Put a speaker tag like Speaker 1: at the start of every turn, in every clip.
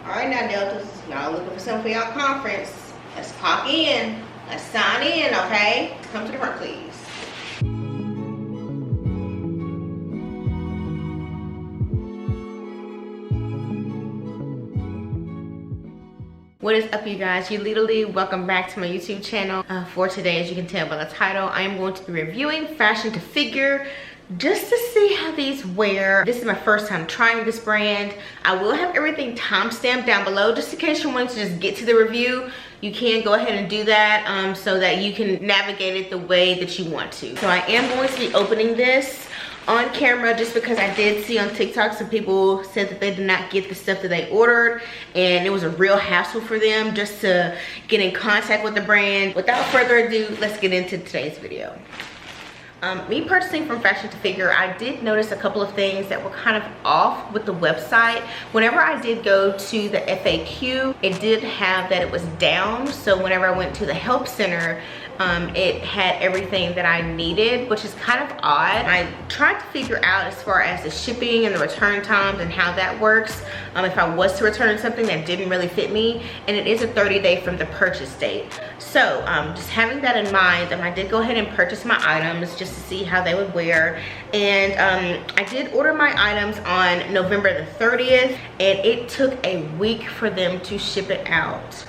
Speaker 1: All right now, Deltas, y'all looking for something for y'all conference. Let's clock in. Let's sign in, okay? Come to the front, please. What is up, you guys? Yulita, welcome back to my YouTube channel. For today, as you can tell by the title, I am going to be reviewing fashion to figure just to see how these wear. This is my first time trying this brand. I will have everything timestamped down below just in case you want to just get to the review. You can go ahead and do that so that you can navigate it the way that you want to. So I am going to be opening this on camera just because I did see on TikTok some people said that they did not get the stuff that they ordered and it was a real hassle for them just to get in contact with the brand. Without further ado, let's get into today's video. Me purchasing from Fashion to Figure, I did notice a couple of things that were kind of off with the website. Whenever I did go to the FAQ, it did have that it was down. So whenever I went to the help center, it had everything that I needed, which is kind of odd. I tried to figure out as far as the shipping and the return times and how that works. If I was to return something that didn't really fit me, and it is a 30-day from the purchase date. So just having that in mind, I did go ahead and purchase my items just to see how they would wear. And I did order my items on November the 30th, and it took a week for them to ship it out.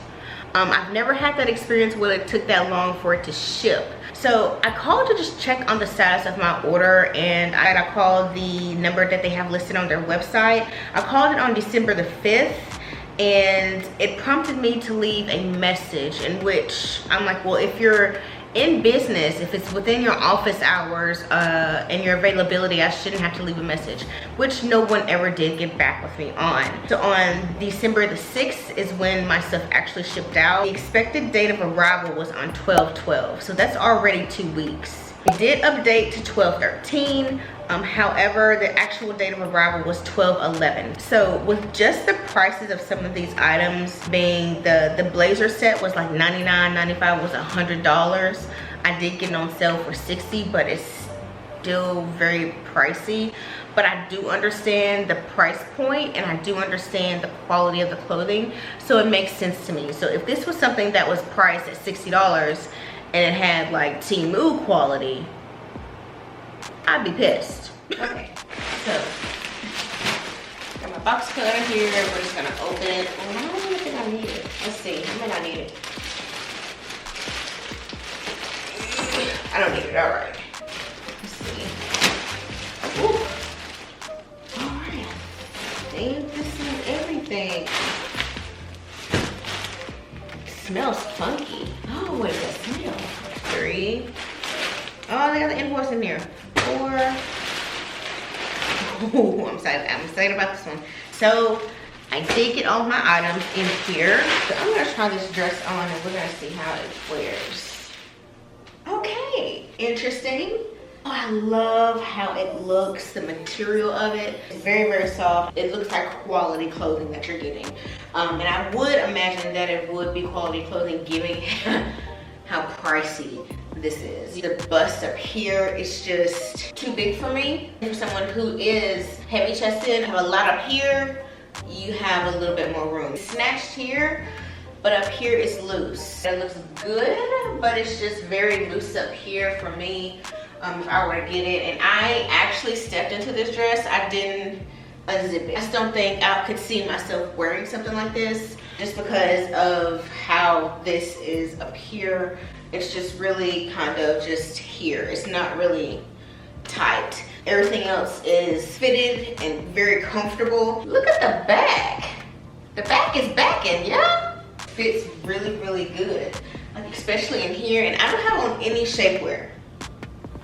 Speaker 1: I've never had that experience where it took that long for it to ship. So I called to just check on the status of my order, and I called the number that they have listed on their website. I called it on December the 5th, and it prompted me to leave a message in which I'm like, well, if you're in business, if it's within your office hours and your availability, I shouldn't have to leave a message, which no one ever did get back with me on. So on December the 6th is when my stuff actually shipped out. The expected date of arrival was on 12/12, so that's already 2 weeks. It did update to 12/13. However, the actual date of arrival was 12/11. So with just the prices of some of these items being the blazer set was like $99.95, was $100. I did get it on sale for $60, but it's still very pricey. But I do understand the price point and I do understand the quality of the clothing, so it makes sense to me. So if this was something that was priced at $60 and it had like Temu quality, I'd be pissed. Okay, so got my box cutter here. We're just gonna open it. I don't even think I need it. Let's see. I may not need it. I don't need it. All right. Let's see. Ooh. All right. I think this is everything. It smells funky. Oh, what does that smell? 3. Oh, they got the invoice in there. 4. Oh, I'm excited about this one. So I did get all my items in here. So I'm gonna try this dress on and we're gonna see how it wears. Okay, interesting. Oh, I love how it looks, the material of it. It's very, very soft. It looks like quality clothing that you're getting. And I would imagine that it would be quality clothing given how pricey this is. The bust up here is just too big for me. For someone who is heavy chested, have a lot up here, you have a little bit more room. It's snatched here, but up here it's loose. It looks good, but it's just very loose up here for me if I were to get it. And I actually stepped into this dress, I didn't unzip it. I just don't think I could see myself wearing something like this just because of how this is up here. It's just really kind of just here. It's not really tight. Everything else is fitted and very comfortable. Look at the back. The back is backing, yeah? Fits really, really good. Like especially in here. And I don't have on any shapewear.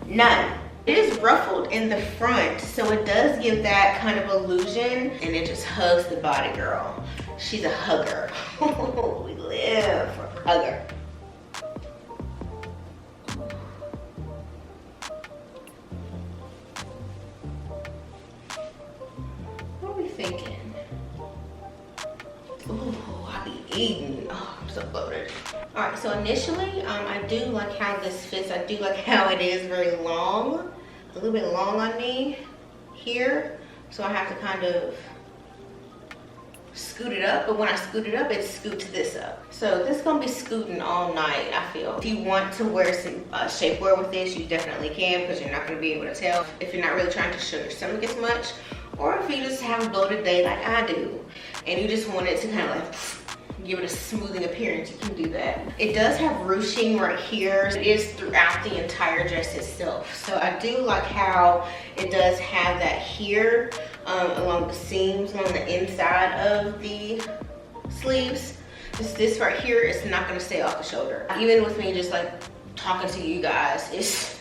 Speaker 1: None. It is ruffled in the front, so it does give that kind of illusion. And it just hugs the body, girl. She's a hugger. We live for a hugger. Thinking. Ooh, I be eating. Oh, I'm so bloated. All right, so initially, I do like how this fits. I do like how it is very long, a little bit long on me here. So I have to kind of scoot it up, but when I scoot it up, it scoots this up. So this is gonna be scooting all night, I feel. If you want to wear some shapewear with this, you definitely can, because you're not gonna be able to tell if you're not really trying to show your stomach as much, or if you just have a bloated day like I do, and you just want it to kind of like give it a smoothing appearance, you can do that. It does have ruching right here. It is throughout the entire dress itself. So I do like how it does have that here along the seams, along the inside of the sleeves. This right here is not gonna stay off the shoulder. Even with me just like talking to you guys, it's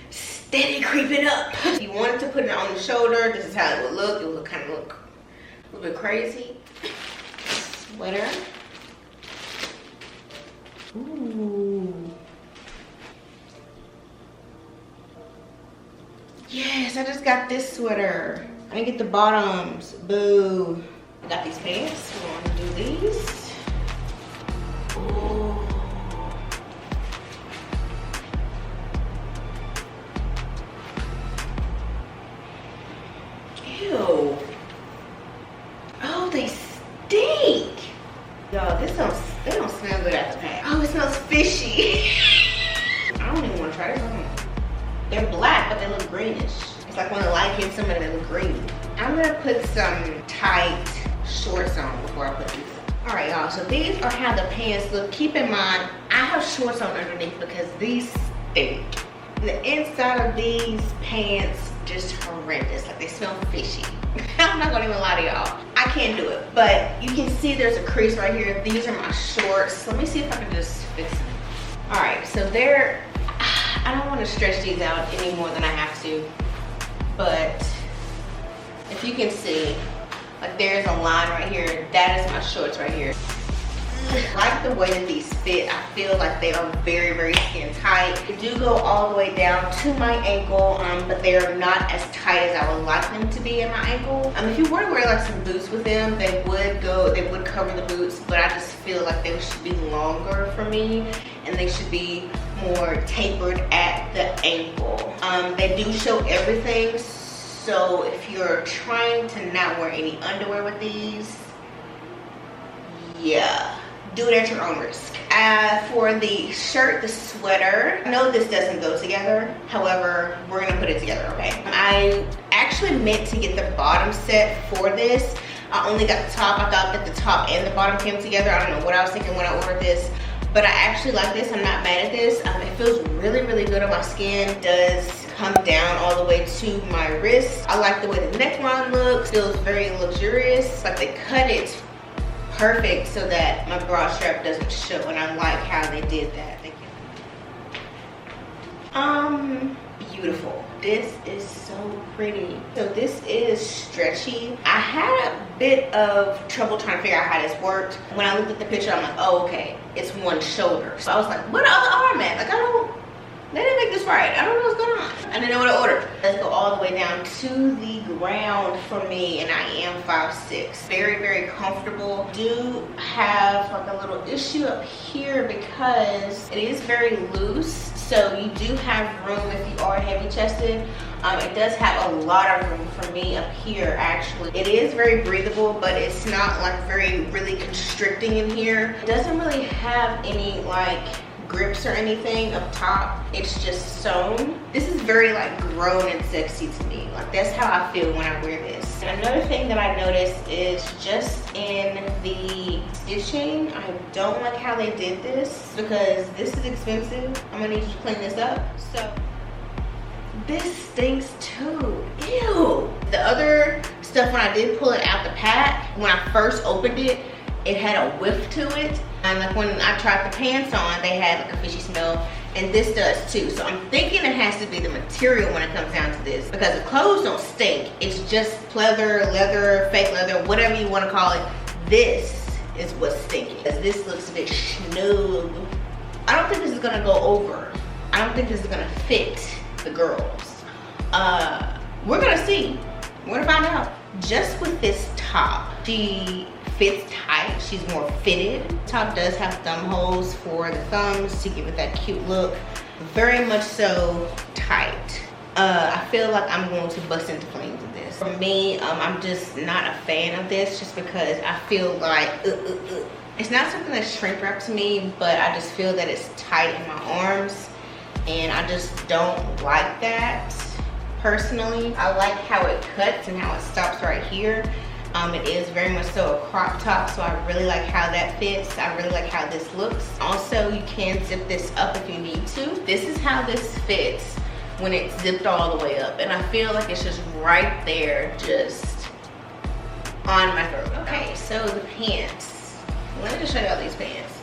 Speaker 1: steady creeping up. If you wanted to put it on the shoulder, this is how it would look. It would kind of look a little bit crazy. Sweater. Ooh. Yes, I just got this sweater. I didn't get the bottoms. Boo. I got these pants. We're gonna do these. Ooh. Ew. Oh, they stink. Y'all, they don't smell good after that. Oh, it smells fishy. I don't even want to try this on. They're black, but they look greenish. It's like when the light hits them and they look green. I'm gonna put some tight shorts on before I put these on. All right, y'all, so these are how the pants look. Keep in mind, I have shorts on underneath because these stink. The inside of these pants, just horrendous. Like, they smell fishy. I'm not gonna even lie to y'all. I can't do it, but you can see there's a crease right here. These are my shorts. Let me see if I can just fix them. All right, so I don't want to stretch these out any more than I have to, but if you can see, like, there's a line right here. That is my shorts right here. I like the way that these fit. I feel like they are very, very skin tight. They do go all the way down to my ankle, but they are not as tight as I would like them to be at my ankle. If you were to wear like some boots with them, they would cover the boots, but I just feel like they should be longer for me, and they should be more tapered at the ankle. They do show everything, so if you're trying to not wear any underwear with these, yeah, do it at your own risk. For the shirt, the sweater, I know this doesn't go together. However, we're gonna put it together, okay? I actually meant to get the bottom set for this. I only got the top. I thought that the top and the bottom came together. I don't know what I was thinking when I ordered this, but I actually like this. I'm not mad at this. It feels really, really good on my skin. It does come down all the way to my wrist. I like the way the neckline looks. Feels very luxurious. Like, they cut it perfect so that my bra strap doesn't show, and I like how they did that. Thank you. Beautiful. This is so pretty. So this is stretchy. I had a bit of trouble trying to figure out how this worked. When I looked at the picture, I'm like, oh, okay, it's one shoulder. So I was like, what other arm at? Like, they didn't make this right. I don't know what's going on. I didn't know what to order. Let's go all the way down to the ground for me, and I am 5'6". Very, very comfortable. Do have like a little issue up here because it is very loose. So you do have room if you are heavy chested. It does have a lot of room for me up here, actually. It is very breathable, but it's not like really constricting in here. It doesn't really have any like grips or anything up top. It's just sewn. This is very like grown and sexy to me. Like, that's how I feel when I wear this. And another thing that I noticed is just in the stitching, I don't like how they did this because this is expensive. I'm gonna need you to clean this up. So this stinks too. Ew. The other stuff, when I did pull it out the pack, when I first opened it, it had a whiff to it. And like when I tried the pants on, they had like a fishy smell, and this does too. So I'm thinking it has to be the material when it comes down to this, because the clothes don't stink. It's just pleather, leather, fake leather, whatever you want to call it. This is what's stinking, because this looks a bit snug. I don't think this is gonna go over. I don't think this is gonna fit the girls. We're gonna see. We're gonna find out. Just with this top, she fits tight. She's more fitted. The top does have thumb holes for the thumbs to give it that cute look. Very much so tight. I feel like I'm going to bust into flames with this. For me, I'm just not a fan of this just because I feel like it's not something that shrink wraps me, but I just feel that it's tight in my arms and I just don't like that personally. I like how it cuts and how it stops right here. It is very much so a crop top, so I really like how that fits. I really like how this looks. Also, you can zip this up if you need to. This is how this fits when it's zipped all the way up, and I feel like it's just right there, just on my throat. Okay, so the pants. Let me just show y'all these pants.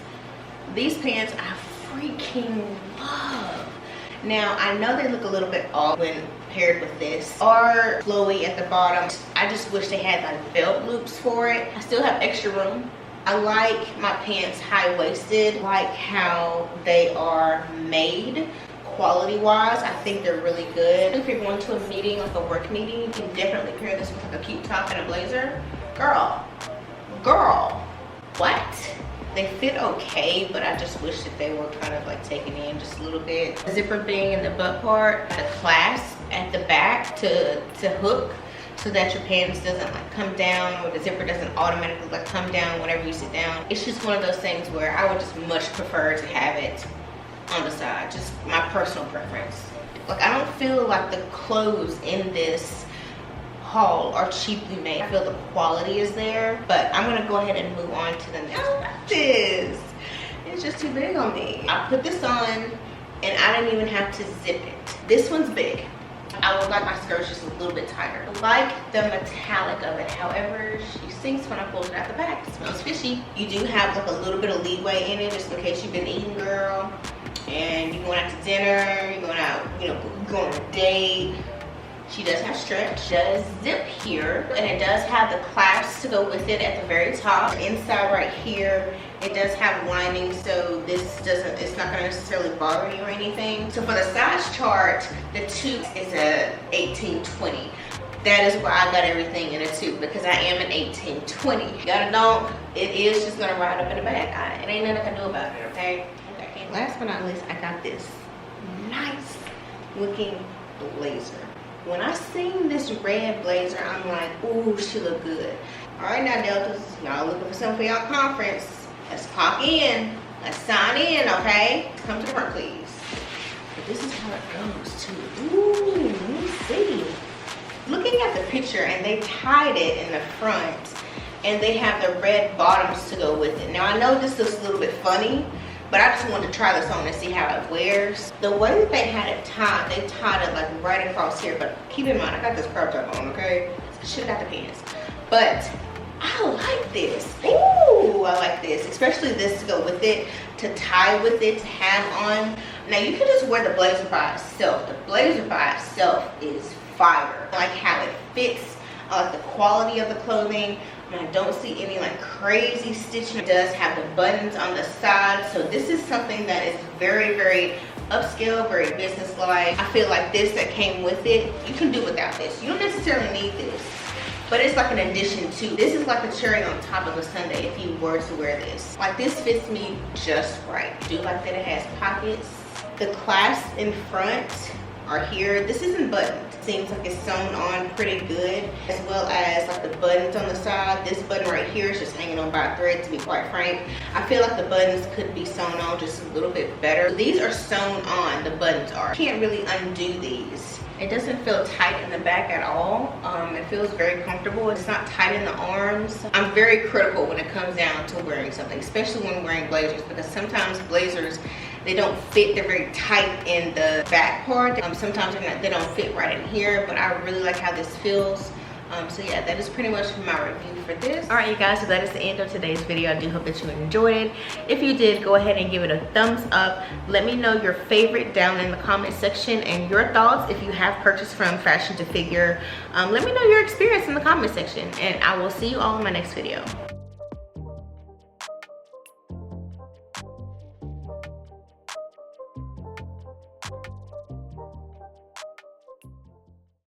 Speaker 1: These pants I freaking love. Now, I know they look a little bit off when paired with this, or flowy at the bottom. I just wish they had like belt loops for it. I still have extra room. I like my pants high-waisted, like how they are made quality-wise. I think they're really good. If you're going to a meeting, like a work meeting, you can definitely pair this with like a cute top and a blazer. Girl, what? They fit okay, but I just wish that they were kind of like taken in just a little bit. The zipper thing in the butt part, the clasp at the back to hook so that your pants doesn't like come down, or the zipper doesn't automatically like come down whenever you sit down. It's just one of those things where I would just much prefer to have it on the side, just my personal preference. Like, I don't feel like the clothes in this haul are cheaply made. I feel the quality is there, but I'm gonna go ahead and move on to the next. This it's just too big on me. I put this on and I didn't even have to zip it. This one's big. I would like my skirt just a little bit tighter. I like the metallic of it. However, she stinks when I pull it out the back. It smells fishy. You do have like a little bit of leeway in it just in case you've been eating, girl, and you're going out to dinner, you're going out, you know, going on a date. She does have stretch, does zip here, and it does have the clasps to go with it at the very top. Inside right here, it does have lining, so it's not gonna necessarily bother you or anything. So for the size chart, the tube is a 18-20. That is why I got everything in a tube, because I am an 18-20. You gotta know, it is just gonna ride up in the back. It ain't nothing I can do about it, okay? And last but not least, I got this nice looking blazer. When I seen this red blazer, I'm like, ooh, she look good. All right now, Deltas, y'all looking for something for y'all conference. Let's clock in. Let's sign in, okay? Come to the front, please. But this is how it goes, too. Ooh, let me see. Looking at the picture, and they tied it in the front, and they have the red bottoms to go with it. Now, I know this looks a little bit funny, but I just wanted to try this on and see how it wears. The way that they had it tied, they tied it like right across here, but keep in mind, I got this crop top on, okay? I should've got the pants. But I like this. Ooh, I like this, especially this to go with it, to tie with it, to have on. Now you can just wear the blazer by itself. The blazer by itself is fire. I like how it fits. I like the quality of the clothing. I don't see any like crazy stitching. It does have the buttons on the side, so this is something that is very, very upscale, very business-like. I feel like this that came with it, you can do without this. You don't necessarily need this, but it's like an addition to. This is like a cherry on top of a sundae if you were to wear this. Like, this fits me just right. I do like that it has pockets. The clasps in front are here. This isn't buttoned. Seems like it's sewn on pretty good, as well as like the buttons on the side. This button right here is just hanging on by a thread, to be quite frank. I feel like the buttons could be sewn on just a little bit better. These are sewn on, the buttons are. You can't really undo these. It doesn't feel tight in the back at all. It feels very comfortable. It's not tight in the arms. I'm very critical when it comes down to wearing something, especially when wearing blazers, because sometimes blazers, they don't fit. They're very tight in the back part. Sometimes they don't fit right in here, but I really like how this feels. So yeah, that is pretty much my review for this. All right, you guys, so that is the end of today's video. I do hope that you enjoyed it. If you did, go ahead and give it a thumbs up. Let me know your favorite down in the comment section and your thoughts if you have purchased from Fashion to Figure. Let me know your experience in the comment section, and I will see you all in my next video.